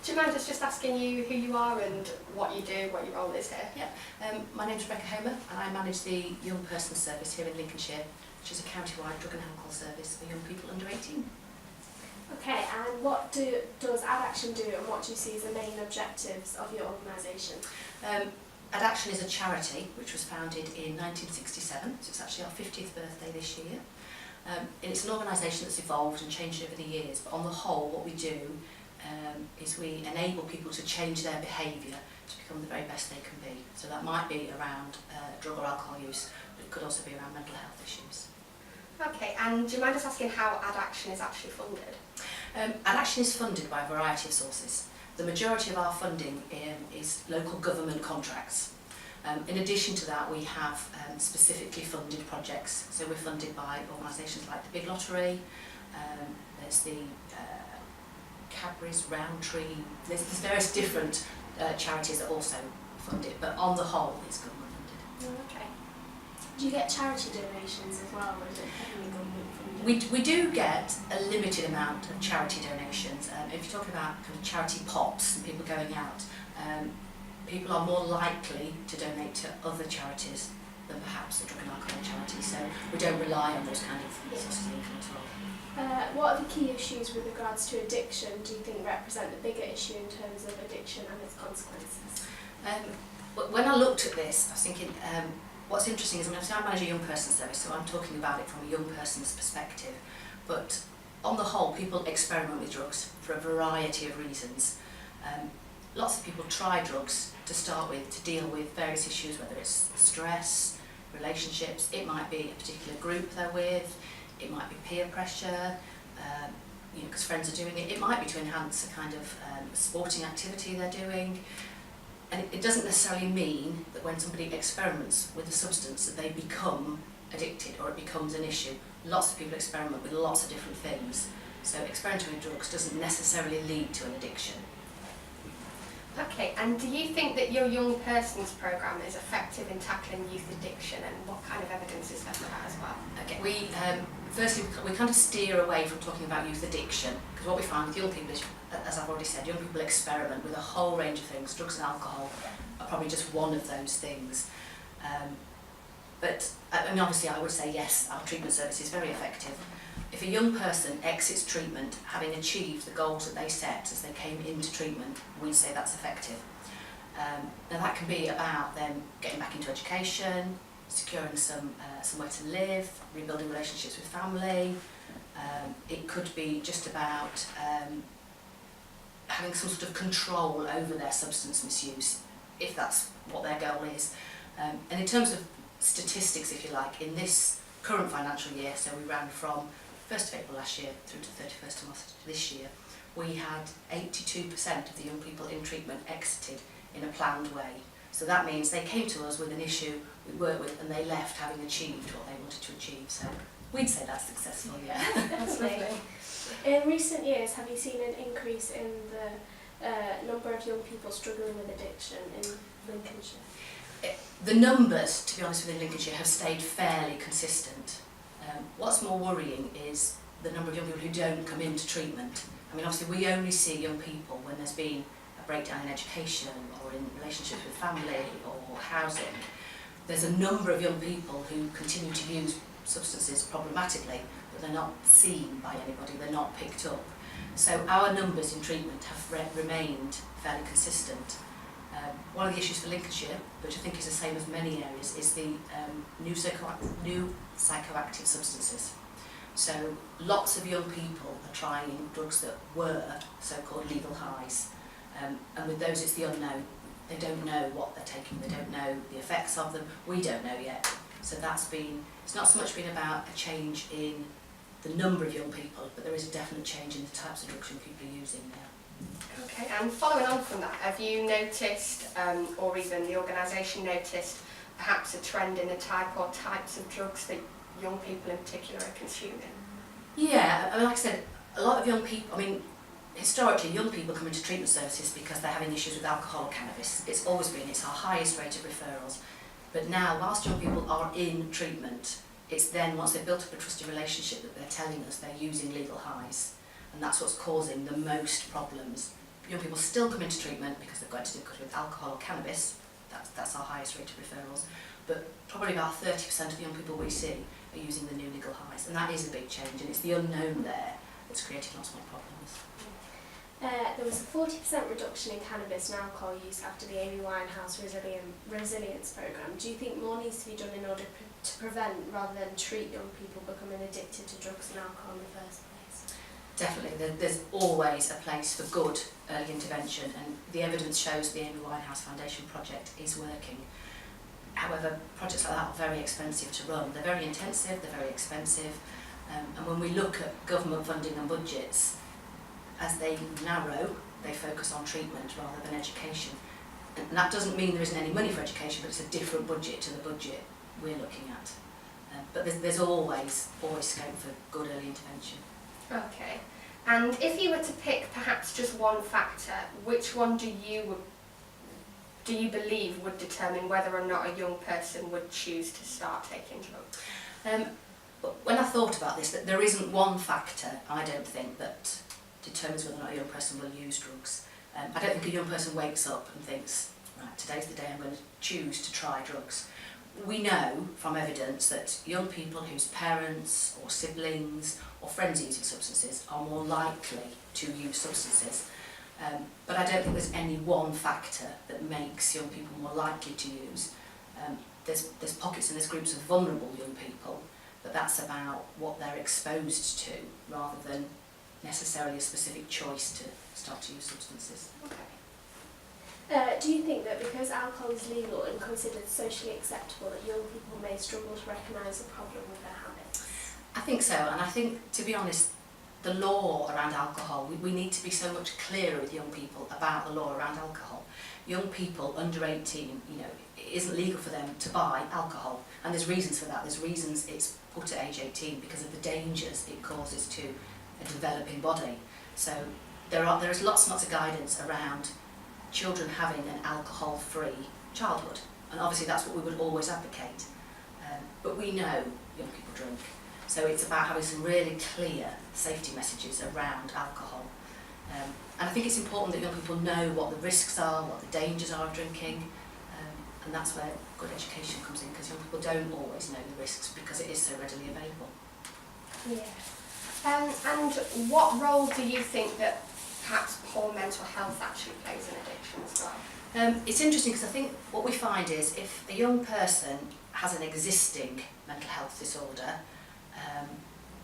Do you mind us just asking you who you are and what you do, what your role is here? Yeah, my name's Rebecca Homer and I manage the Young Person Service here in Lincolnshire, which is a county-wide drug and alcohol service for young people under 18. Okay, and what does Addaction do, and what do you see as the main objectives of your organisation? Addaction is a charity which was founded in 1967, so it's actually our 50th birthday this year. It's an organisation that's evolved and changed over the years, but on the whole what we do is we enable people to change their behaviour to become the very best they can be. So that might be around drug or alcohol use, but it could also be around mental health issues. Okay, and do you mind us asking how Addaction is actually funded? Addaction is funded by a variety of sources. The majority of our funding is local government contracts. In addition to that, we have specifically funded projects. So we're funded by organisations like the Big Lottery, there's the Cadbury's, Roundtree, there's various different charities that also fund it, but on the whole it's government funded. Okay. Do you get charity donations as well, or is it heavily government funded? We do get a limited amount of charity donations. If you're talking about kind of charity pots and people going out, people are more likely to donate to other charities than perhaps the drug and alcohol charity, so we don't rely on those kind of sources of income at all. What are the key issues with regards to addiction do you think represent the bigger issue in terms of addiction and its consequences? When I looked at this, I was thinking, what's interesting is, I manage a young person service, so I'm talking about it from a young person's perspective, but on the whole people experiment with drugs for a variety of reasons. Lots of people try drugs to start with to deal with various issues, whether it's stress, relationships, it might be a particular group they're with, it might be peer pressure, because friends are doing it, it might be to enhance a kind of sporting activity they're doing. And it doesn't necessarily mean that when somebody experiments with a substance that they become addicted or it becomes an issue. Lots of people experiment with lots of different things, so experimenting with drugs doesn't necessarily lead to an addiction. Okay, and do you think that your Young Persons programme is effective in tackling youth addiction, and what kind of evidence is there for that as well? Okay, firstly we kind of steer away from talking about youth addiction, because what we find with young people is, as I've already said, young people experiment with a whole range of things. Drugs and alcohol are probably just one of those things. But obviously I would say yes, our treatment service is very effective. If a young person exits treatment having achieved the goals that they set as they came into treatment, we'd say that's effective. Now that can be about them getting back into education, securing somewhere to live, rebuilding relationships with family. It could be just about having some sort of control over their substance misuse, if that's what their goal is. And in terms of statistics, if you like, in this current financial year, so we ran from 1st of April last year through to 31st of March this year, we had 82% of the young people in treatment exited in a planned way. So that means they came to us with an issue we worked with and they left having achieved what they wanted to achieve. So we'd say that's successful, yeah. That's lovely. In recent years, have you seen an increase in the number of young people struggling with addiction in Lincolnshire? The numbers, to be honest, within Lincolnshire have stayed fairly consistent. What's more worrying is the number of young people who don't come into treatment. I mean, obviously we only see young people when there's been a breakdown in education or in relationships with family or housing. There's a number of young people who continue to use substances problematically, but they're not seen by anybody, they're not picked up. So our numbers in treatment have remained fairly consistent. One of the issues for Lincolnshire, which I think is the same as many areas, is the new psychoactive substances. So lots of young people are trying drugs that were so-called legal highs, and with those it's the unknown. They don't know what they're taking, they don't know the effects of them, we don't know yet. So it's not so much been about a change in the number of young people, but there is a definite change in the types of drugs young people are using now. Okay, and following on from that, have you noticed, or even the organisation noticed, perhaps a trend in the type or types of drugs that young people in particular are consuming? Yeah, like I said, a lot of young people, historically young people come into treatment services because they're having issues with alcohol or cannabis. It's always been, it's our highest rate of referrals. But now, whilst young people are in treatment, it's then, once they've built up a trusted relationship, that they're telling us they're using legal highs. And that's what's causing the most problems young people still come into treatment because they've got difficulty with alcohol or cannabis. That's our highest rate of referrals. But probably about 30% of the young people we see are using the new legal highs, and that is a big change, and it's the unknown there that's creating lots more problems. There was a 40% reduction in cannabis and alcohol use after the Amy Winehouse Resilience Programme. Do you think more needs to be done in order to prevent rather than treat young people becoming addicted to drugs and alcohol in the first place? Definitely, there's always a place for good early intervention, and the evidence shows the Amy Winehouse Foundation project is working. However, projects like that are very expensive to run. They're very intensive, they're very expensive, and when we look at government funding and budgets, as they narrow, they focus on treatment rather than education. And that doesn't mean there isn't any money for education, but it's a different budget to the budget we're looking at. But there's always scope for good early intervention. Okay. And if you were to pick perhaps just one factor, which one do you believe would determine whether or not a young person would choose to start taking drugs? But when I thought about this, that there isn't one factor, I don't think, that determines whether or not a young person will use drugs. I don't think a young person wakes up and thinks, right, today's the day I'm going to choose to try drugs. We know from evidence that young people whose parents or siblings or friends are using substances are more likely to use substances. But I don't think there's any one factor that makes young people more likely to use. There's pockets and there's groups of vulnerable young people, but that's about what they're exposed to rather than necessarily a specific choice to start to use substances. Okay. Do you think that because alcohol is legal and considered socially acceptable that young people may struggle to recognise a problem with their habits? I think so, and I think, to be honest, the law around alcohol, we need to be so much clearer with young people about the law around alcohol. Young people under 18, it isn't legal for them to buy alcohol, and there's reasons for that. There's reasons it's put at age 18 because of the dangers it causes to a developing body. So there is lots and lots of guidance around children having an alcohol-free childhood, and obviously that's what we would always advocate. But we know young people drink, so it's about having some really clear safety messages around alcohol. And I think it's important that young people know what the risks are, what the dangers are of drinking, and that's where good education comes in, because young people don't always know the risks because it is so readily available. Yeah. And what role do you think that perhaps poor mental health actually plays in addiction as well? It's interesting because I think what we find is if a young person has an existing mental health disorder,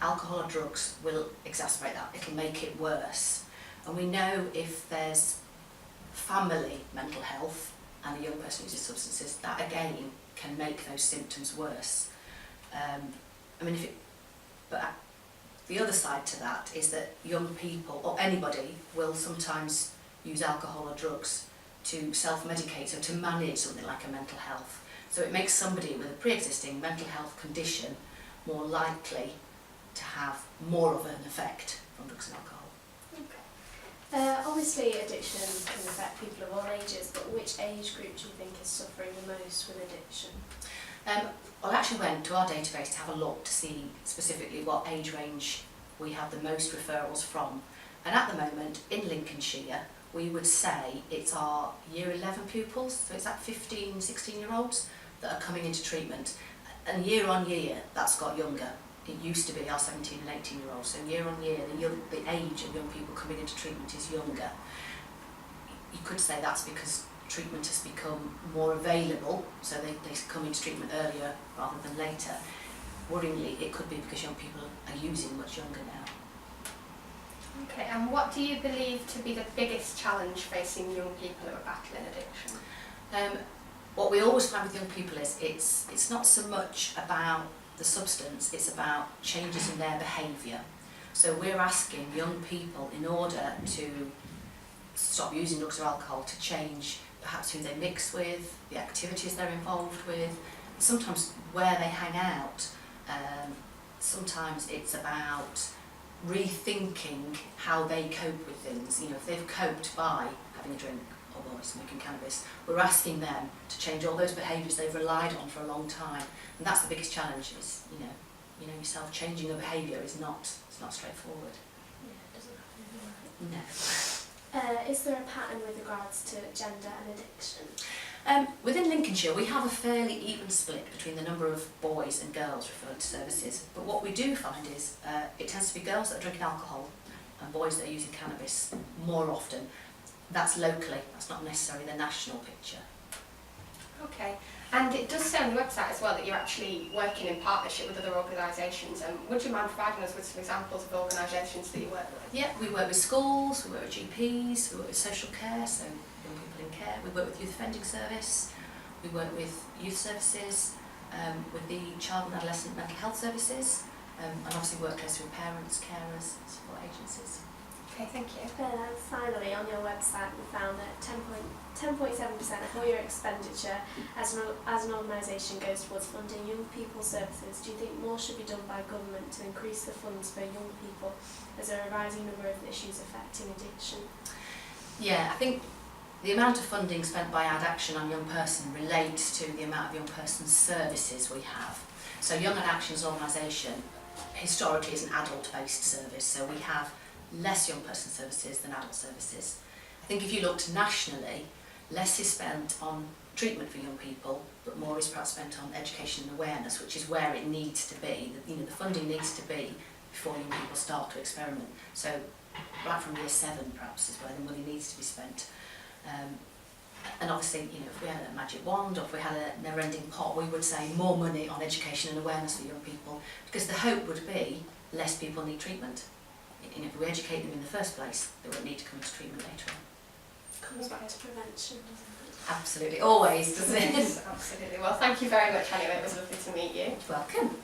alcohol or drugs will exacerbate that. It'll make it worse. And we know if there's family mental health and a young person uses substances, that again can make those symptoms worse. But the other side to that is that young people, or anybody, will sometimes use alcohol or drugs to self-medicate, so to manage something like a mental health. So it makes somebody with a pre-existing mental health condition more likely to have more of an effect from drugs and alcohol. Okay. Obviously addiction can affect people of all ages, but which age group do you think is suffering the most with addiction? I actually went to our database to have a look to see specifically what age range we have the most referrals from. And at the moment, in Lincolnshire, we would say it's our year 11 pupils, so it's that 15, 16-year-olds that are coming into treatment. And year on year, that's got younger. It used to be our 17 and 18-year-olds, so year on year, the age of young people coming into treatment is younger. You could say that's because treatment has become more available, so they come into treatment earlier rather than later. Worryingly, it could be because young people are using much younger now. Okay, and what do you believe to be the biggest challenge facing young people who are battling addiction? What we always find with young people is it's not so much about the substance, it's about changes in their behaviour. So we're asking young people, in order to stop using drugs or alcohol, to change perhaps who they mix with, the activities they're involved with, sometimes where they hang out. Sometimes it's about rethinking how they cope with things. If they've coped by having a drink or by smoking cannabis, we're asking them to change all those behaviours they've relied on for a long time. And that's the biggest challenge, is yourself changing a behaviour is not straightforward. Yeah, it doesn't happen overnight. No. Is there a pattern with regards to gender and addiction? Within Lincolnshire, we have a fairly even split between the number of boys and girls referred to services, but what we do find is it tends to be girls that are drinking alcohol and boys that are using cannabis more often. That's locally, that's not necessarily the national picture. Okay, and it does say on your website as well that you're actually working in partnership with other organisations. Would you mind providing us with some examples of organisations that you work with? Yeah, we work with schools, we work with GPs, we work with social care, so young people in care, we work with youth offending service, we work with youth services, with the child and adolescent mental health services, and obviously work closely with parents, carers, support agencies. Okay, thank you. Finally, on your website, we found that 10.7% of all your expenditure as an organisation goes towards funding young people services. Do you think more should be done by government to increase the funds for young people as there are a rising number of issues affecting addiction? Yeah, I think the amount of funding spent by Addaction on young person relates to the amount of young person services we have. So Young Addaction as an organisation historically is an adult-based service, so we have less young person services than adult services. I think if you looked nationally, less is spent on treatment for young people, but more is perhaps spent on education and awareness, which is where it needs to be. The funding needs to be before young people start to experiment. So right from year 7 perhaps is where the money needs to be spent. And obviously, if we had a magic wand or if we had a never-ending pot, we would say more money on education and awareness for young people, because the hope would be less people need treatment. If we educate them in the first place, they won't need to come to treatment later on. Comes back to prevention, doesn't it? Absolutely, always, doesn't it? Absolutely. Well, thank you very much anyway, it was lovely to meet you. Welcome.